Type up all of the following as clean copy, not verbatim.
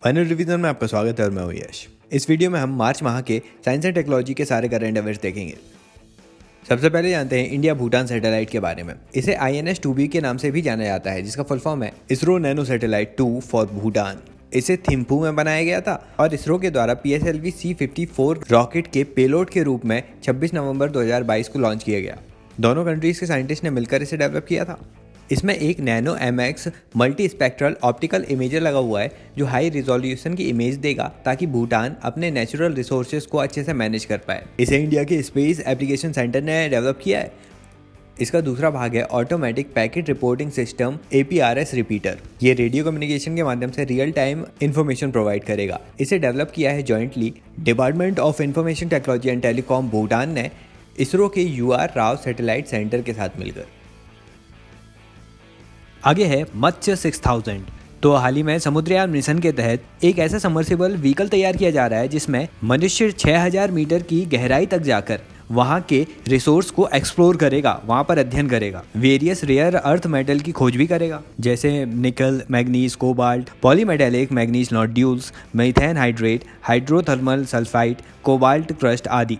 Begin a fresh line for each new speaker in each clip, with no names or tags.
Final revision में आपका स्वागत है और मैं हूं यश। इस वीडियो में हम मार्च माह के साइंस एंड टेक्नोलॉजी के सारे करंट अफेयर्स देखेंगे। सबसे पहले जानते हैं इंडिया भूटान सैटेलाइट के बारे में। इसे INS-2B के नाम से भी जाना जाता है, जिसका फुल फॉर्म है ISRO nano satellite 2 for Bhutan. इसे थिम्पू में बनाया गया था और इसरो के द्वारा PSLV C-54 रॉकेट के पेलोड के रूप में 26 नवंबर 2022 को लॉन्च किया गया। दोनों कंट्रीज के साइंटिस्ट ने मिलकर इसे डेवलप किया था। इसमें एक nano MX multi spectral optical imager लगा हुआ है जो हाई रिजोल्यूशन की इमेज देगा ताकि भूटान अपने नेचुरल रिसोर्सेज को अच्छे से मैनेज कर पाए। इसे इंडिया के स्पेस एप्लीकेशन सेंटर ने डेवलप किया है। इसका दूसरा भाग है automatic packet reporting system APRS repeater. ये रेडियो कम्युनिकेशन के माध्यम से रियल टाइम इंफॉर्मेशन प्रोवाइड करेगा। इसे डेवलप किया है jointly department of information technology and telecom Bhutan ने इसरो के UR राव सैटेलाइट सेंटर के साथ मिलकर। आगे है मत्स्य 6000। तो हाल ही में समुद्रयान मिशन के तहत एक ऐसा समर्सिबल व्हीकल तैयार किया जा रहा है जिसमें मनुष्य 6000 मीटर की गहराई तक जाकर वहां के रिसोर्स को एक्सप्लोर करेगा, वहां पर अध्ययन करेगा, वेरियस रेयर अर्थ मेटल की खोज भी करेगा, जैसे निकल, manganese, cobalt, polymetallic manganese nodules, methane hydrate, hydrothermal sulphide, cobalt crust आदि।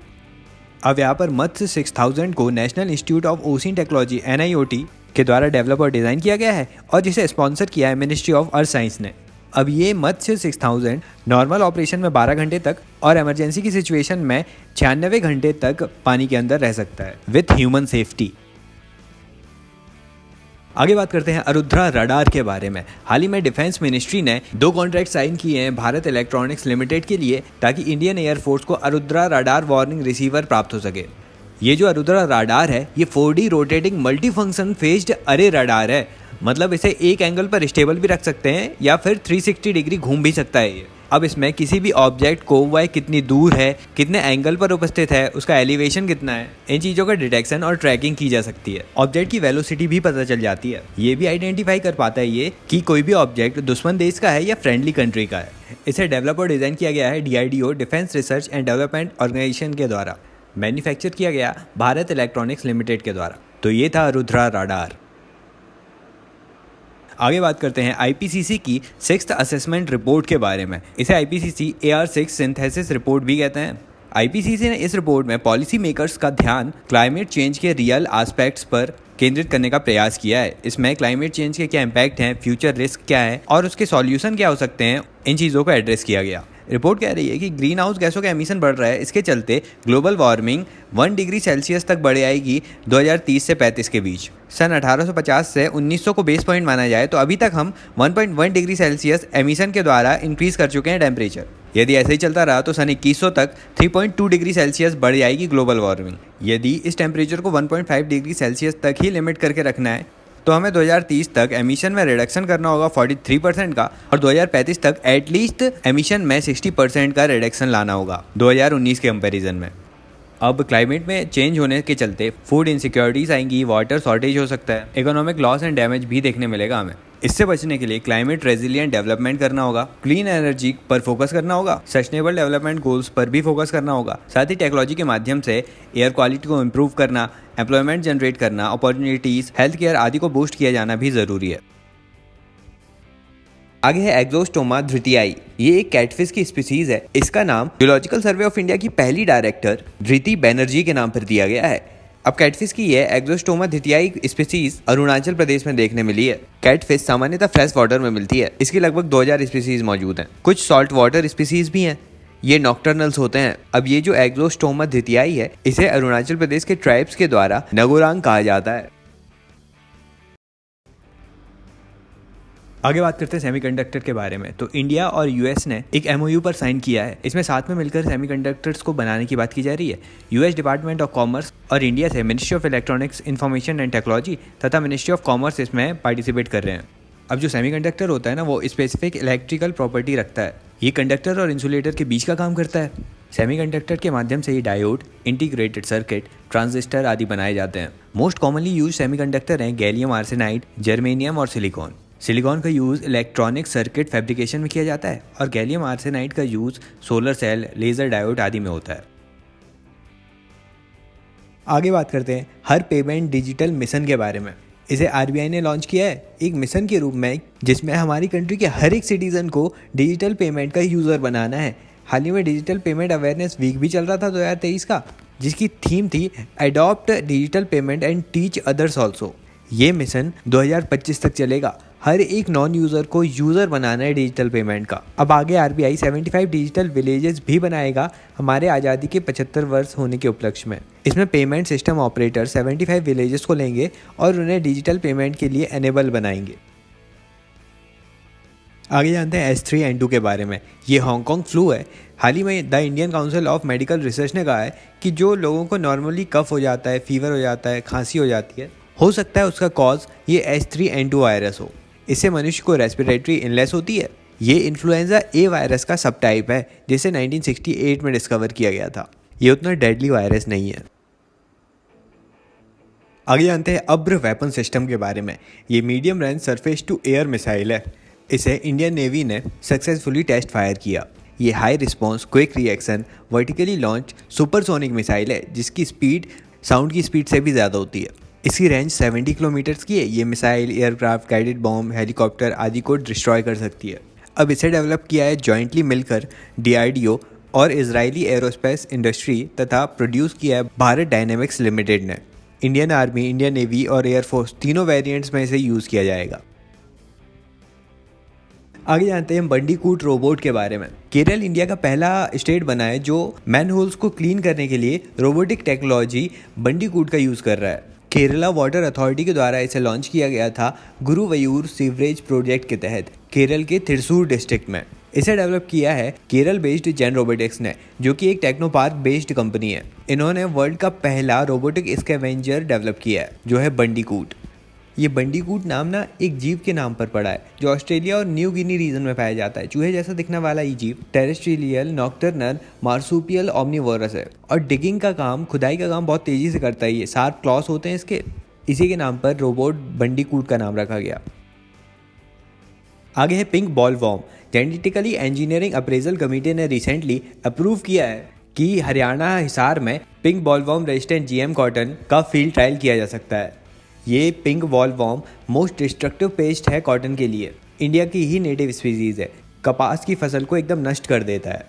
अब यहाँ पर मत्स्य 6000 को national institute of ocean technology NIOT के द्वारा डेवलप और डिज़ाइन किया गया है और जिसे स्पॉन्सर किया है मिनिस्ट्री ऑफ अर्थ साइंस ने। अब ये मत्स्य 6000 नॉर्मल ऑपरेशन में 12 घंटे तक और इमरजेंसी की सिचुएशन में 96 घंटे तक पानी के अंदर रह सकता है विथ ह्यूमन सेफ्टी। आगे बात करते हैं आरुद्रा रडार के बारे में। हाल ही में डिफेंस मिनिस्ट्री ने 2 कॉन्ट्रैक्ट साइन किए हैं भारत इलेक्ट्रॉनिक्स लिमिटेड के लिए ताकि इंडियन एयरफोर्स को आरुद्रा रडार वार्निंग रिसीवर प्राप्त हो सके। ये जो आरुद्रा रडार है ये 4D rotating multi function phased अरे रडार है। मतलब इसे एक एंगल पर स्टेबल भी रख सकते हैं या फिर 360 डिग्री घूम भी सकता है ये। अब इसमें किसी भी ऑब्जेक्ट को वह कितनी दूर है, कितने एंगल पर उपस्थित है, उसका एलिवेशन कितना है, इन चीज़ों का डिटेक्शन और ट्रैकिंग की जा सकती है। ऑब्जेक्ट की वेलोसिटी भी पता चल जाती है। ये भी आइडेंटिफाई कर पाता है ये कि कोई भी ऑब्जेक्ट दुश्मन देश का है या फ्रेंडली कंट्री का है। इसे डेवलप और डिज़ाइन किया गया है DRDO defence research and development organisation के द्वारा। मैन्युफैक्चर किया गया भारत इलेक्ट्रॉनिक्स लिमिटेड के द्वारा। तो ये था आरुद्रा रडार। आगे बात करते हैं IPCC की 6th असेसमेंट रिपोर्ट के बारे में। इसे IPCC AR6 सिंथेसिस रिपोर्ट भी कहते हैं। IPCC ने इस रिपोर्ट में पॉलिसी मेकर्स का ध्यान क्लाइमेट चेंज के रियल एस्पेक्ट्स पर केंद्रित करने का प्रयास किया है। इसमें क्लाइमेट चेंज के क्या इम्पैक्ट हैं, फ्यूचर रिस्क क्या है और उसके सॉल्यूशन क्या हो सकते हैं, इन चीज़ों को एड्रेस किया गया। रिपोर्ट कह रही है कि ग्रीन हाउस गैसों का एमिशन बढ़ रहा है, इसके चलते ग्लोबल वार्मिंग 1 डिग्री सेल्सियस तक बढ़ आएगी 2030 से 35 के बीच। सन 1850 से 1900 को बेस पॉइंट माना जाए तो अभी तक हम 1.1 डिग्री सेल्सियस एमिशन के द्वारा इंक्रीज कर चुके हैं टेम्परेचर। यदि ऐसे ही चलता रहा तो सन 2100 तक 3.2 डिग्री सेल्सियस बढ़ जाएगी ग्लोबल वार्मिंग। यदि इस टेम्परेचर को 1.5 डिग्री सेल्सियस तक ही लिमिट करके रखना है तो हमें 2030 तक एमिशन में रिडक्शन करना होगा 43% का और 2035 तक एटलीस्ट एमिशन में 60% का रिडक्शन लाना होगा 2019 के कंपैरिजन में। अब क्लाइमेट में चेंज होने के चलते फूड इनसिक्योरिटीज आएंगी, वाटर शॉर्टेज हो सकता है, इकोनॉमिक लॉस एंड डैमेज भी देखने मिलेगा हमें। इससे बचने के लिए क्लाइमेट रेजिलिएंट डेवलपमेंट करना होगा, क्लीन एनर्जी पर फोकस करना होगा, सस्टेनेबल डेवलपमेंट गोल्स पर भी फोकस करना होगा। साथ ही टेक्नोलॉजी के माध्यम से एयर क्वालिटी को इम्प्रूव करना, एम्प्लॉयमेंट जनरेट करना, अपॉर्चुनिटीज, हेल्थ केयर आदि को बूस्ट किया जाना भी जरूरी है। आगे है एग्जोस्टोमा धृतियाई। ये एक कैटफिश की स्पीसीज है। इसका नाम जियोलॉजिकल सर्वे ऑफ इंडिया की पहली डायरेक्टर धृति बैनर्जी के नाम पर दिया गया है। अब कैटफिश की यह एग्जोस्टोमा धृतियाई स्पीसीज अरुणाचल प्रदेश में देखने मिली है। कैटफिश सामान्यतः फ्रेश वाटर में मिलती है। इसकी लगभग 2000 स्पीसीज मौजूद हैं। कुछ सॉल्ट वाटर स्पीसीज भी हैं। ये नॉक्टर्नल्स होते हैं। अब ये जो एग्जोस्टोमा धृतियाई है इसे अरुणाचल प्रदेश के ट्राइब्स के द्वारा नगोरांग कहा जाता है। आगे बात करते हैं सेमीकंडक्टर के बारे में। तो इंडिया और US ने एक MOU पर साइन किया है। इसमें साथ में मिलकर सेमीकंडक्टर्स को बनाने की बात की जा रही है। US डिपार्टमेंट ऑफ कॉमर्स और इंडिया से ministry of electronics, information and technology तथा मिनिस्ट्री ऑफ कॉमर्स इसमें पार्टिसिपेट कर रहे हैं। अब जो सेमीकंडक्टर होता है ना वो स्पेसिफिक इलेक्ट्रिकल प्रॉपर्टी रखता है। ये कंडक्टर और इंसुलेटर के बीच का काम करता है। सेमीकंडक्टर के माध्यम से ये डायोड, इंटीग्रेटेड सर्किट, ट्रांजिस्टर आदि बनाए जाते हैं। मोस्ट कॉमनली यूज सेमीकंडक्टर हैं गैलियम आर्सेनाइड, जर्मेनियम और सिलिकॉन। सिलिकॉन का यूज़ इलेक्ट्रॉनिक सर्किट फैब्रिकेशन में किया जाता है और गैलियम आर्सेनाइड का use solar cell, laser diode आदि में होता है। आगे बात करते हैं हर पेमेंट डिजिटल मिशन के बारे में। इसे आरबीआई ने लॉन्च किया है एक मिशन के रूप में, जिसमें हमारी कंट्री के हर एक सिटीजन को डिजिटल पेमेंट का यूज़र बनाना है। हाल ही में डिजिटल पेमेंट अवेयरनेस वीक भी चल रहा था 2023 का, जिसकी थीम थी adopt digital payment and teach others also. ये मिशन 2025 तक चलेगा। हर एक नॉन यूज़र को यूज़र बनाना है डिजिटल पेमेंट का। अब आगे आरबीआई 75 डिजिटल विलेजेस भी बनाएगा हमारे आज़ादी के 75 वर्ष होने के उपलक्ष्य में। इसमें पेमेंट सिस्टम ऑपरेटर 75 विलेजेस को लेंगे और उन्हें डिजिटल पेमेंट के लिए एनेबल बनाएंगे। आगे जानते हैं H3N2 के बारे में। ये हांगकांग फ्लू है। हाल ही में the Indian council of medical research ने कहा है कि जो लोगों को नॉर्मली कफ हो जाता है, फीवर हो जाता है, खांसी हो जाती है, हो सकता है उसका कॉज ये H3N2 वायरस हो। इससे मनुष्य को रेस्पिरेटरी इलनेस होती है। ये इन्फ्लुएंजा ए वायरस का सब टाइप है, जिसे 1968 में डिस्कवर किया गया था। ये उतना डेडली वायरस नहीं है। आगे जानते हैं अब्र वेपन सिस्टम के बारे में। ये medium range surface to air missile है। इसे इंडियन नेवी ने सक्सेसफुली टेस्ट फायर किया। ये high response, quick reaction, vertically launch supersonic missile है, जिसकी स्पीड साउंड की स्पीड से भी ज़्यादा होती है। इसकी रेंज 70 किलोमीटर्स की है। ये missile aircraft, guided bomb, helicopter आदि को डिस्ट्रॉय कर सकती है। अब इसे डेवलप किया है जॉइंटली मिलकर DRDO और इजरायली एरोस्पेस इंडस्ट्री तथा प्रोड्यूस किया है भारत डायनेमिक्स लिमिटेड ने। इंडियन आर्मी, इंडियन नेवी और एयरफोर्स तीनों वेरिएंट्स में इसे यूज़ किया जाएगा। आगे जानते हैं बंडीकूट रोबोट के बारे में। केरल इंडिया का पहला स्टेट बना है जो मैनहोल्स को क्लीन करने के लिए रोबोटिक टेक्नोलॉजी बंडीकूट का यूज़ कर रहा है। केरला वाटर अथॉरिटी के द्वारा इसे लॉन्च किया गया था गुरुवयूर सीवरेज प्रोजेक्ट के तहत केरल के थिरसूर डिस्ट्रिक्ट में। इसे डेवलप किया है केरल बेस्ड जेन रोबोटिक्स ने, जो कि एक टेक्नोपार्क बेस्ड कंपनी है। इन्होंने वर्ल्ड का पहला रोबोटिक स्कैवेंजर डेवलप किया है, जो है बंडीकूट। ये बंडीकूट नाम ना एक जीव के नाम पर पड़ा है, जो ऑस्ट्रेलिया और न्यू गिनी रीजन में पाया जाता है। चूहे जैसा दिखने वाला ये जीव टेरेस्ट्रियल नॉक्टर्नल मार्सुपियल ओमनीवोरस है और डिगिंग का काम, खुदाई का काम बहुत तेज़ी से करता है। ये शार्प क्लॉस होते हैं इसके। इसी के नाम पर रोबोट बंडीकूट का नाम रखा गया। आगे है pink ball warm. Genetically engineering appraisal committee ने रिसेंटली अप्रूव किया है कि हरियाणा हिसार में pink ball warm resistant GM cotton का फील्ड ट्रायल किया जा सकता है। ये pink ball warm most destructive paste है कॉटन के लिए। इंडिया की ही नेटिव स्पीसीज है। कपास की फसल को एकदम नष्ट कर देता है।